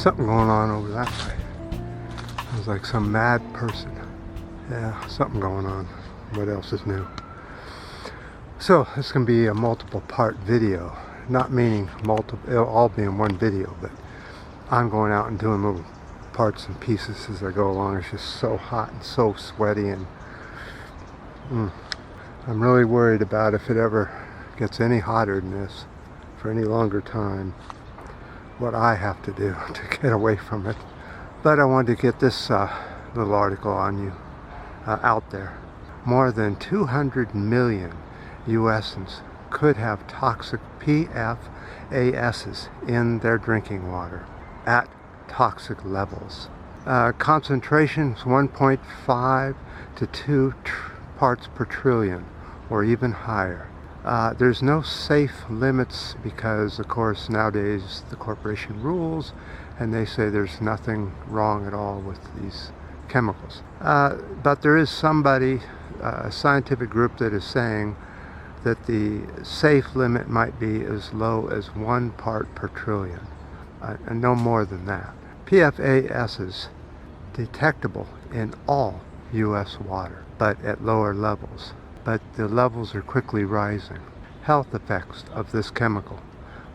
something going on over that way. It was like some mad person. Yeah, something going on. What else is new? So this can be a multiple part video. Not meaning it'll all be in one video, but I'm going out and doing little parts and pieces as I go along. It's just so hot and so sweaty, and I'm really worried about if it ever gets any hotter than this for any longer time, what I have to do to get away from it. But I wanted to get this little article on you out there. More than 200 million USans could have toxic PFASs in their drinking water at toxic levels. Concentrations 1.5 to 2 parts per trillion, or even higher. There's no safe limits because, of course, nowadays the corporation rules and they say there's nothing wrong at all with these chemicals. But there is somebody, a scientific group, that is saying that the safe limit might be as low as 1 part per trillion, and no more than that. PFAS detectable in all U.S. water, but at lower levels. But the levels are quickly rising. Health effects of this chemical: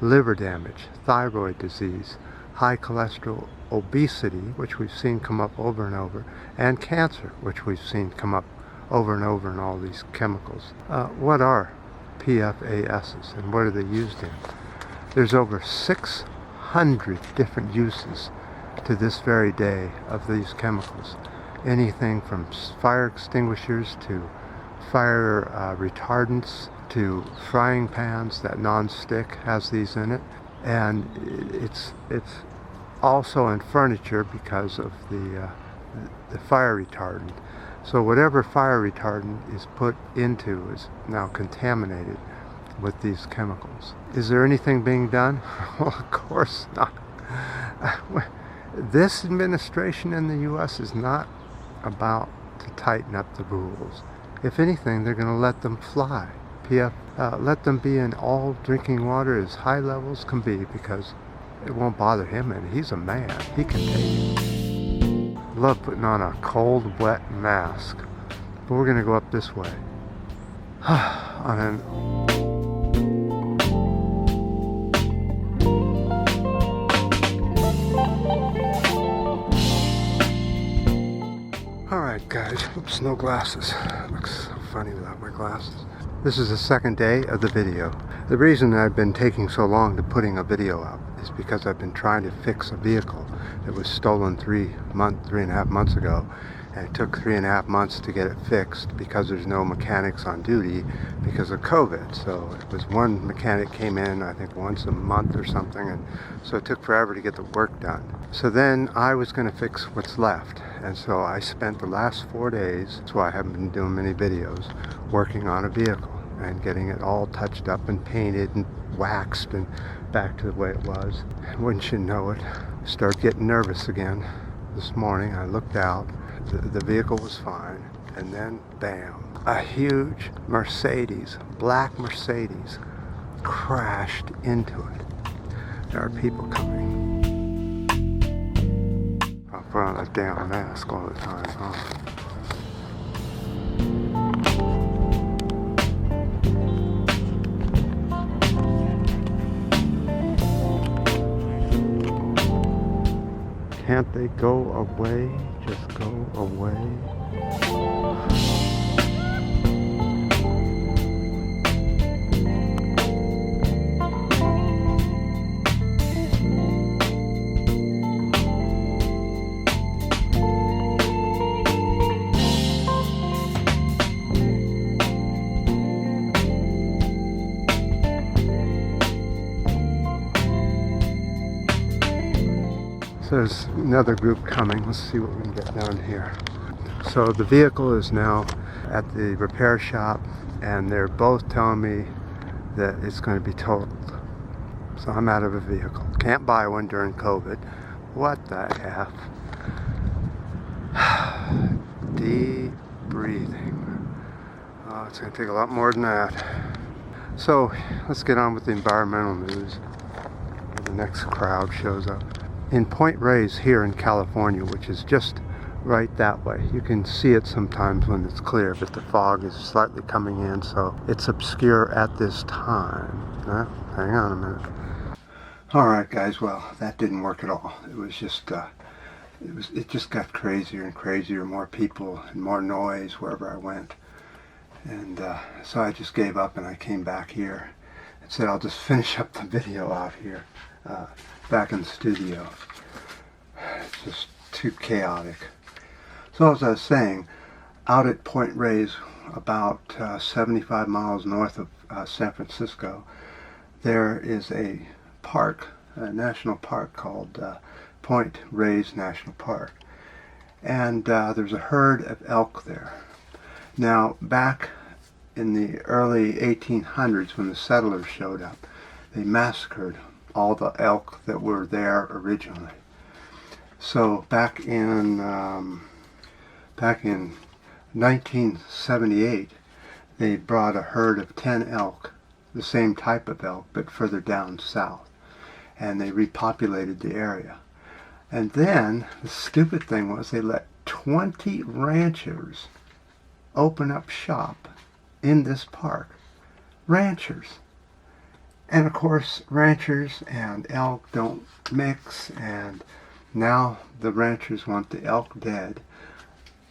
liver damage, thyroid disease, high cholesterol, obesity, which we've seen come up over and over, and cancer, which we've seen come up over and over in all these chemicals. What are PFASs and what are they used in? There's over 600 different uses to this very day of these chemicals. Anything from fire extinguishers to fire retardants to frying pans. That non-stick has these in it, and it's also in furniture because of the fire retardant. So whatever fire retardant is put into is now contaminated with these chemicals. Is there anything being done? Well, of course not. This administration in the U.S. is not about to tighten up the rules. If anything, they're going to let them fly. Let them be in all drinking water as high levels can be, because it won't bother him, and he's a man. He can take it. Love putting on a cold, wet mask. But we're going to go up this way. Alright guys, oops, no glasses. Looks so funny without my glasses. This is the second day of the video. The reason I've been taking so long to putting a video up is because I've been trying to fix a vehicle that was stolen 3.5 months ago, and it took 3.5 months to get it fixed because there's no mechanics on duty because of COVID. So it was one mechanic came in, I think once a month or something, and so it took forever to get the work done. So then I was going to fix what's left, and so I spent the last 4 days, that's why I haven't been doing many videos, working on a vehicle and getting it all touched up and painted and waxed and back to the way it was. And wouldn't you know it, I started getting nervous again. This morning I looked out, the vehicle was fine, and then bam, a huge Mercedes, black Mercedes, crashed into it. There are people coming. I'll put on a damn mask all the time, huh? Can't they go away? Just go away. So there's another group coming. Let's see what we can get down here. So the vehicle is now at the repair shop, and they're both telling me that it's going to be totaled. So I'm out of a vehicle. Can't buy one during COVID. What the F? Deep breathing. Oh, it's going to take a lot more than that. So let's get on with the environmental news. The next crowd shows up. in Point Reyes here in California, which is just right that way. You can see it sometimes when it's clear, but the fog is slightly coming in, so it's obscure at this time. Hang on a minute. Alright guys, well, that didn't work at all. It was just, it just got crazier and crazier, more people and more noise wherever I went. And so I just gave up and I came back here and said I'll just finish up the video out here, back in the studio. It's just too chaotic. So as I was saying, out at Point Reyes, about 75 miles north of San Francisco, there is a park, a national park called Point Reyes National Park. And there's a herd of elk there. Now, back in the early 1800s when the settlers showed up, they massacred all the elk that were there originally. So back in 1978, they brought a herd of 10 elk, the same type of elk, but further down south. And they repopulated the area. And then the stupid thing was they let 20 ranchers open up shop in this park. Ranchers. And of course, ranchers and elk don't mix, and now the ranchers want the elk dead.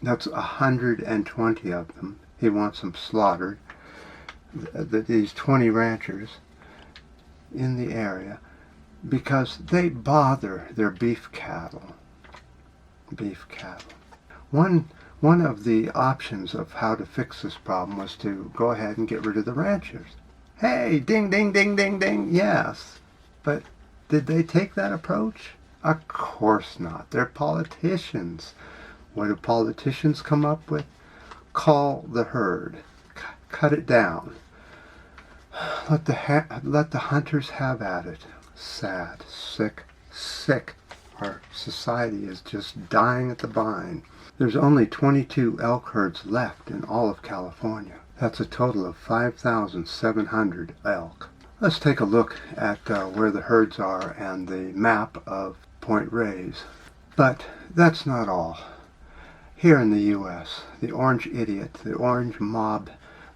That's 120 of them. He wants them slaughtered. These 20 ranchers in the area, because they bother their beef cattle. Beef cattle. One of the options of how to fix this problem was to go ahead and get rid of the ranchers. Hey, ding, ding, ding, ding, ding, yes. But did they take that approach? Of course not. They're politicians. What do politicians come up with? Cull the herd. Cut it down. Let the hunters have at it. Sad, sick, sick. Our society is just dying at the vine. There's only 22 elk herds left in all of California. That's a total of 5,700 elk. Let's take a look at where the herds are and the map of Point Reyes. But that's not all. Here in the U.S., the orange idiot, the orange mob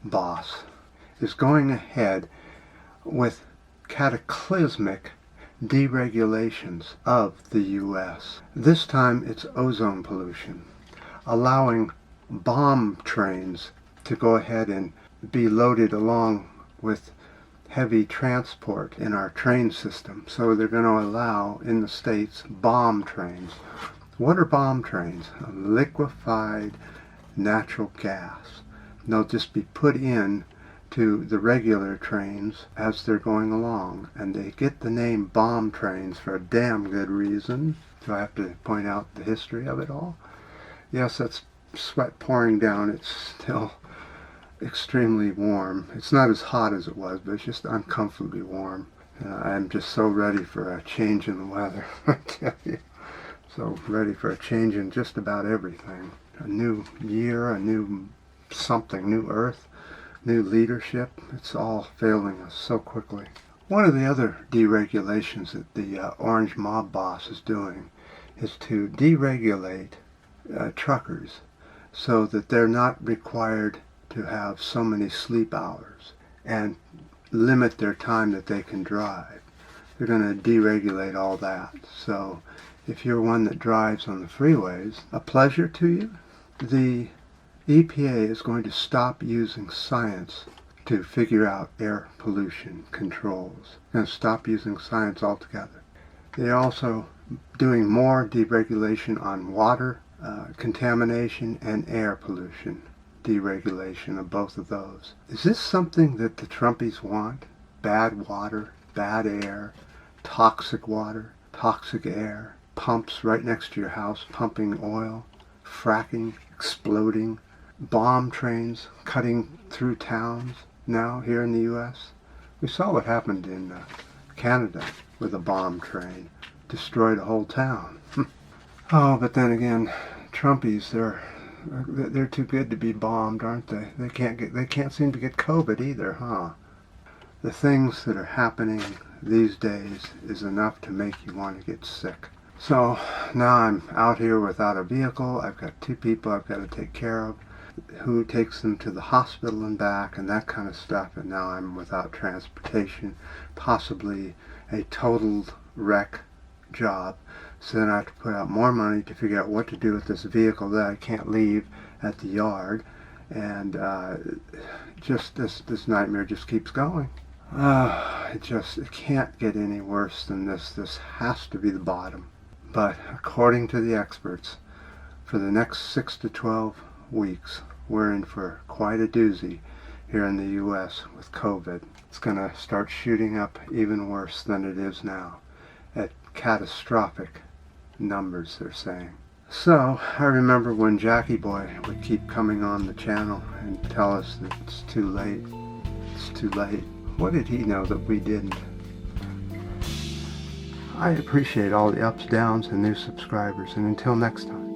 boss, is going ahead with cataclysmic deregulations of the U.S. This time it's ozone pollution, allowing bomb trains to go ahead and be loaded along with heavy transport in our train system. So they're going to allow in the states bomb trains. What are bomb trains? Liquefied natural gas. They'll just be put in to the regular trains as they're going along, and they get the name bomb trains for a damn good reason. Do I have to point out the history of it all? Yes, that's sweat pouring down. It's still extremely warm. It's not as hot as it was, but it's just uncomfortably warm. I'm just so ready for a change in the weather, I tell you. So ready for a change in just about everything. A new year, a new something, new earth, new leadership. It's all failing us so quickly. One of the other deregulations that the orange mob boss is doing is to deregulate truckers so that they're not required to have so many sleep hours and limit their time that they can drive. They're going to deregulate all that. So if you're one that drives on the freeways, a pleasure to you. The EPA is going to stop using science to figure out air pollution controls. They're going to stop using science altogether. They're also doing more deregulation on water contamination and air pollution. Deregulation of both of those. Is this something that the Trumpies want? Bad water, bad air, toxic water, toxic air, pumps right next to your house pumping oil, fracking, exploding, bomb trains cutting through towns now here in the U.S. We saw what happened in Canada with a bomb train. Destroyed a whole town. Oh, but then again, Trumpies, they're too good to be bombed, aren't they? They can't seem to get COVID either, huh? The things that are happening these days is enough to make you want to get sick. So now I'm out here without a vehicle. I've got 2 people I've got to take care of, who takes them to the hospital and back and that kind of stuff, and now I'm without transportation, possibly a total wreck job. So then I have to put out more money to figure out what to do with this vehicle that I can't leave at the yard, and just this nightmare just keeps going. It can't get any worse than this. This has to be the bottom. But according to the experts, for the next 6 to 12 weeks, we're in for quite a doozy here in the U.S. with COVID. It's going to start shooting up even worse than it is now, at catastrophic numbers, they're saying. So I remember when Jackie Boy would keep coming on the channel and tell us that it's too late. It's too late. What did he know that we didn't? I appreciate all the ups, downs, and new subscribers, and until next time.